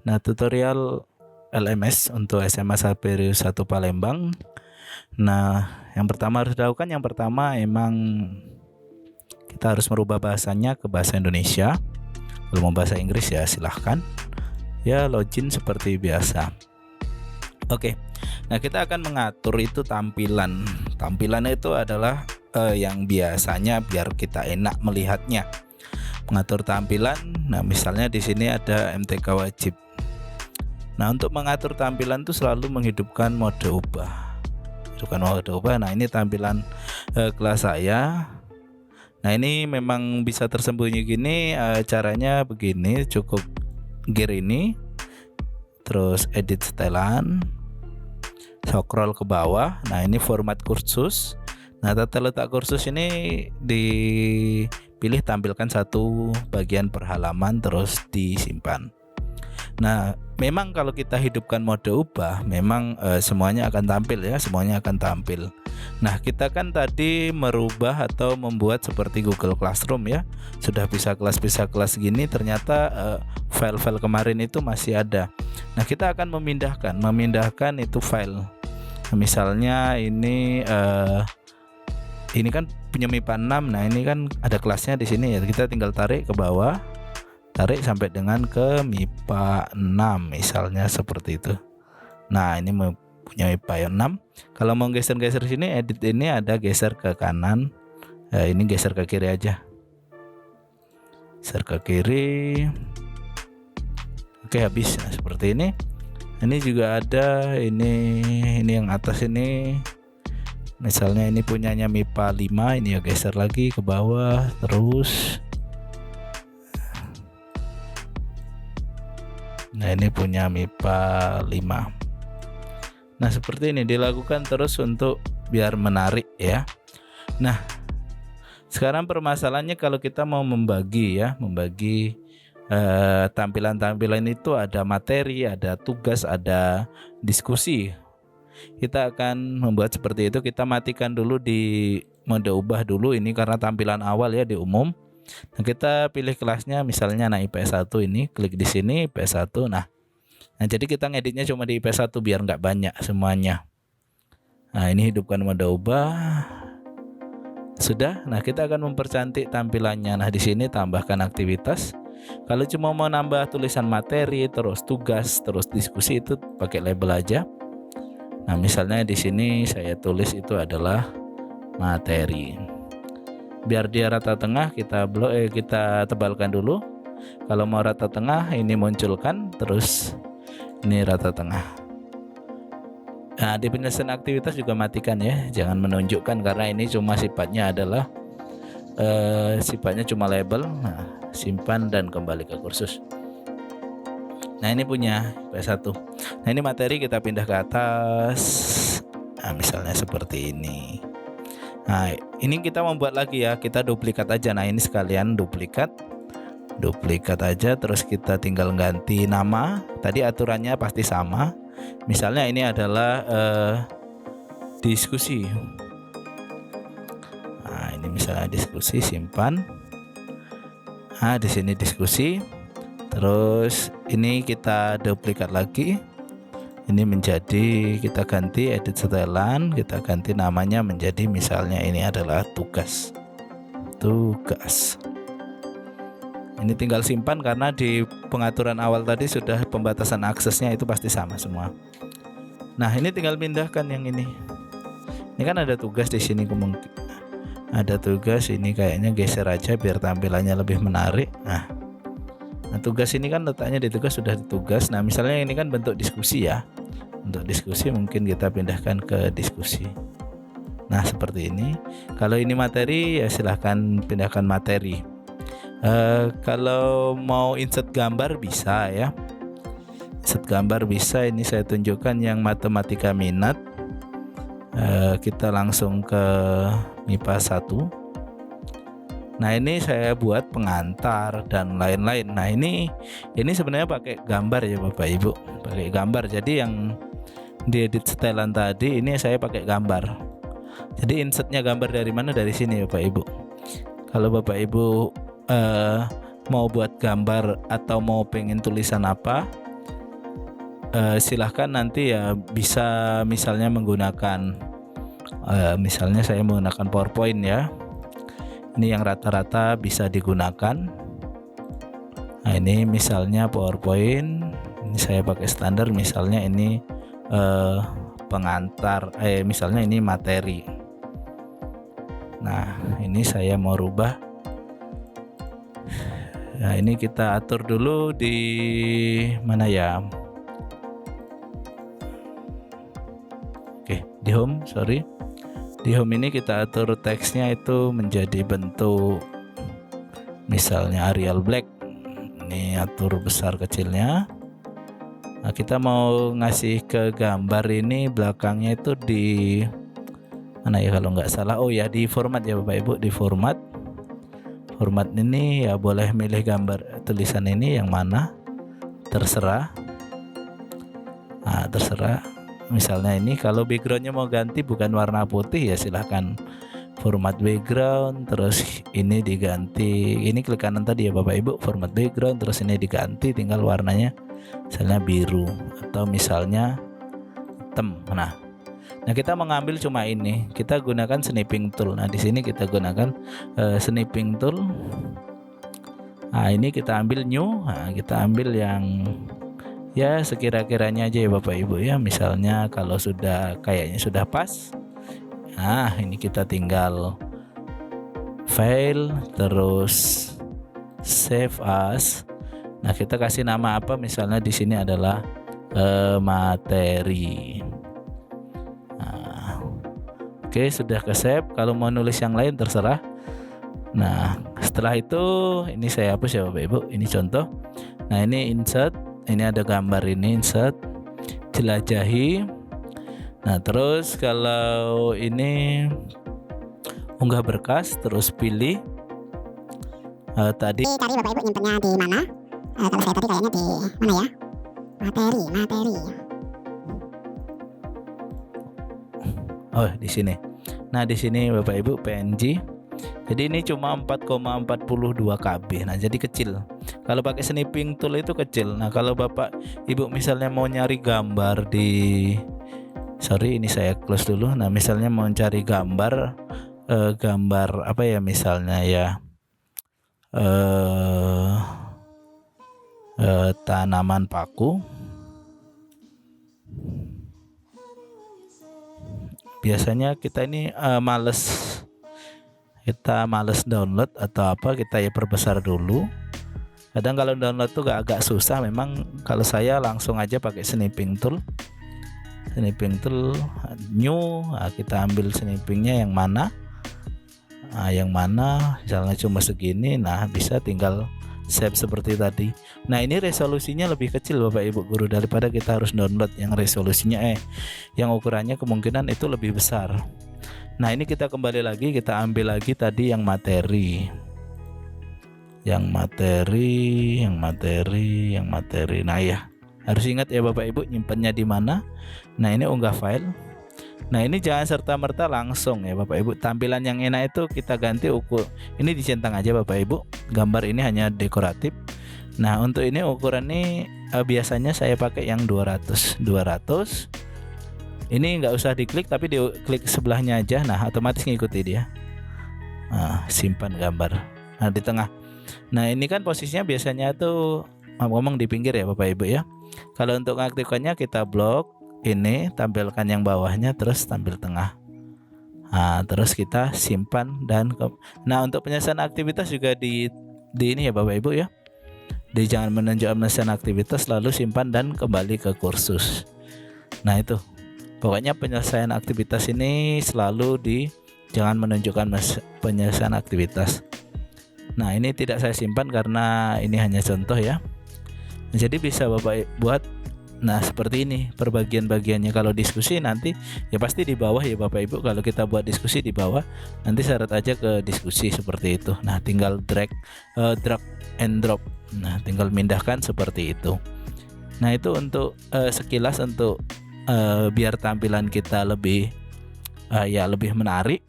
Nah, tutorial LMS untuk SMA Saverio 1 Palembang. Nah, yang pertama harus dilakukan, yang pertama emang kita harus merubah bahasanya ke bahasa Indonesia. Kalau mau bahasa Inggris ya silahkan. Ya, login seperti biasa. Oke. Nah, kita akan mengatur itu tampilan. Tampilan itu adalah yang biasanya biar kita enak melihatnya. Mengatur tampilan. Nah, misalnya di sini ada MTK wajib. Nah, untuk mengatur tampilan itu selalu menghidupkan mode ubah. Nah, ini tampilan kelas saya. Nah, ini memang bisa tersembunyi gini, caranya begini, cukup gear ini, terus edit setelan, scroll ke bawah. Nah, ini format kursus. Nah, tata letak kursus ini dipilih tampilkan satu bagian per halaman terus disimpan. Nah, memang kalau kita hidupkan mode ubah, memang semuanya akan tampil ya, semuanya akan tampil. Nah, kita kan tadi merubah atau membuat seperti Google Classroom ya, sudah bisa kelas gini, ternyata file-file kemarin itu masih ada. Nah, kita akan memindahkan itu file. Misalnya ini kan punya MIPA 6. Nah, ini kan ada kelasnya di sini ya, kita tinggal tarik ke bawah. Tarik sampai dengan ke MIPA 6 misalnya seperti itu. Nah, ini punya MIPA 6. Kalau mau geser-geser sini, edit ini ada geser ke kanan. Ini geser ke kiri aja. Geser ke kiri. Oke, habis. Nah, seperti ini. Ini juga ada ini yang atas ini. Misalnya ini punyanya MIPA 5, ini ya geser lagi ke bawah terus. Nah, ini punya MIPA 5. Nah, seperti ini dilakukan terus untuk biar menarik ya. Nah, sekarang permasalahannya kalau kita mau membagi tampilan-tampilan itu ada materi, ada tugas, ada diskusi. Kita akan membuat seperti itu. Kita matikan dulu di mode ubah dulu ini karena tampilan awal ya di umum. Nah, kita pilih kelasnya misalnya IPS 1 ini, klik di sini IPS 1. Nah, jadi kita ngeditnya cuma di IPS 1 biar nggak banyak semuanya. Nah, ini hidupkan mode ubah. Sudah. Nah, kita akan mempercantik tampilannya. Nah, di sini tambahkan aktivitas. Kalau cuma mau nambah tulisan materi, terus tugas, terus diskusi itu pakai label aja. Nah, misalnya di sini saya tulis itu adalah materi. Biar dia rata tengah, kita tebalkan dulu. Kalau mau rata tengah, ini munculkan, terus ini rata tengah. Nah, di penyelesaian aktivitas juga matikan ya, jangan menunjukkan karena ini cuma sifatnya adalah sifatnya cuma label. Nah, simpan dan kembali ke kursus. Nah, ini punya PS1. Nah, ini materi kita pindah ke atas. Nah, misalnya seperti ini. Nah, ini kita membuat lagi ya, kita duplikat aja. Nah, ini sekalian duplikat aja, terus kita tinggal ganti nama. Tadi aturannya pasti sama. Misalnya ini adalah diskusi. Nah, ini misalnya diskusi, simpan. Nah, di sini diskusi. Terus ini kita duplikat lagi. Ini menjadi, kita ganti edit setelan, kita ganti namanya menjadi misalnya ini adalah tugas. Ini tinggal simpan karena di pengaturan awal tadi sudah pembatasan aksesnya itu pasti sama semua. Nah, ini tinggal pindahkan yang ini. Ini kan ada tugas di sini, ada tugas ini, kayaknya geser aja biar tampilannya lebih menarik. Nah, tugas ini kan letaknya di tugas, sudah di tugas. Nah, misalnya ini kan bentuk diskusi ya. Untuk diskusi mungkin kita pindahkan ke diskusi. Nah, seperti ini. Kalau ini materi ya silahkan pindahkan materi. Kalau mau insert gambar bisa ya. Insert gambar bisa. Ini saya tunjukkan yang matematika minat. Kita langsung ke MIPA 1. Nah, ini saya buat pengantar dan lain-lain. Nah, ini sebenarnya pakai gambar ya Bapak Ibu, pakai gambar. Jadi yang diedit setelan tadi ini saya pakai gambar. Jadi insertnya gambar dari mana? Dari sini Bapak Ibu. Kalau Bapak Ibu mau buat gambar atau mau pengen tulisan apa, silahkan nanti ya bisa misalnya menggunakan misalnya saya menggunakan PowerPoint ya. Ini yang rata-rata bisa digunakan. Nah ini misalnya PowerPoint, ini saya pakai standar, misalnya ini pengantar, misalnya ini materi. Nah ini saya mau rubah. Nah ini kita atur dulu di mana ya? Oke, di home, sorry. Di home ini kita atur teksnya itu menjadi bentuk misalnya Arial Black. Ini atur besar kecilnya. Nah, kita mau ngasih ke gambar ini belakangnya itu di mana ya kalau nggak salah, oh ya di format ya Bapak Ibu, di format ini ya boleh milih gambar tulisan ini yang mana, terserah. Nah, terserah. Misalnya ini kalau backgroundnya mau ganti bukan warna putih ya silahkan format background, terus ini diganti, ini klik kanan tadi ya Bapak Ibu, format background, terus ini diganti tinggal warnanya misalnya biru atau misalnya hitam. Nah kita mengambil cuma ini, kita gunakan snipping tool. Nah di sini kita gunakan snipping tool. Nah ini kita ambil new. Nah, kita ambil yang ya sekira-kiranya aja ya Bapak Ibu ya. Misalnya kalau sudah kayaknya sudah pas, nah ini kita tinggal file terus save as. Nah kita kasih nama apa, misalnya di sini adalah materi. Nah, oke sudah ke save. Kalau mau nulis yang lain terserah. Nah setelah itu ini saya hapus ya Bapak Ibu, ini contoh. Nah ini insert, ini ada gambar, ini insert, jelajahi. Nah terus kalau ini unggah berkas, terus pilih tadi Bapak Ibu nyimpennya di mana? Kalau saya tadi kayaknya di mana ya? Materi. Oh di sini. Nah di sini Bapak Ibu PNG. Jadi ini cuma 4,42 KB. Nah jadi kecil. Kalau pakai snipping tool itu kecil. Nah kalau Bapak Ibu misalnya mau nyari gambar di, sorry ini saya close dulu. Nah misalnya mau cari gambar gambar apa ya, misalnya ya tanaman paku. Biasanya kita ini kita males download atau apa, kita ya perbesar dulu. Kadang kalau download tuh agak susah memang. Kalau saya langsung aja pakai snipping tool new. Nah, kita ambil snippingnya yang mana, misalnya cuma segini. Nah bisa tinggal save seperti tadi. Nah ini resolusinya lebih kecil Bapak Ibu guru daripada kita harus download yang resolusinya yang ukurannya kemungkinan itu lebih besar. Nah ini kita kembali lagi, kita ambil lagi tadi yang materi. Nah ya harus ingat ya Bapak Ibu nyimpannya di mana. Nah ini unggah file. Nah ini jangan serta-merta langsung ya Bapak Ibu. Tampilan yang enak itu kita ganti ukur. Ini dicentang aja Bapak Ibu. Gambar ini hanya dekoratif. Nah untuk ini ukuran ini biasanya saya pakai yang 200. Ini nggak usah diklik tapi diklik sebelahnya aja. Nah otomatis ngikuti dia. Nah, simpan gambar. Nah di tengah. Nah ini kan posisinya biasanya tuh ngomong di pinggir ya Bapak Ibu ya. Kalau untuk mengaktifkannya kita blok ini, tampilkan yang bawahnya, terus tampil tengah. Nah terus kita simpan dan nah untuk penyelesaian aktivitas juga di ini ya Bapak Ibu ya. Di jangan menunjukkan penyelesaian aktivitas lalu simpan dan kembali ke kursus. Nah itu pokoknya penyelesaian aktivitas ini selalu jangan menunjukkan penyelesaian aktivitas. Nah ini tidak saya simpan karena ini hanya contoh ya. Jadi bisa Bapak buat nah seperti ini perbagian-bagiannya. Kalau diskusi nanti ya pasti di bawah ya Bapak Ibu. Kalau kita buat diskusi di bawah, nanti syarat aja ke diskusi seperti itu. Nah tinggal drag and drop. Nah tinggal mindahkan seperti itu. Nah itu untuk sekilas untuk biar tampilan kita lebih lebih menarik.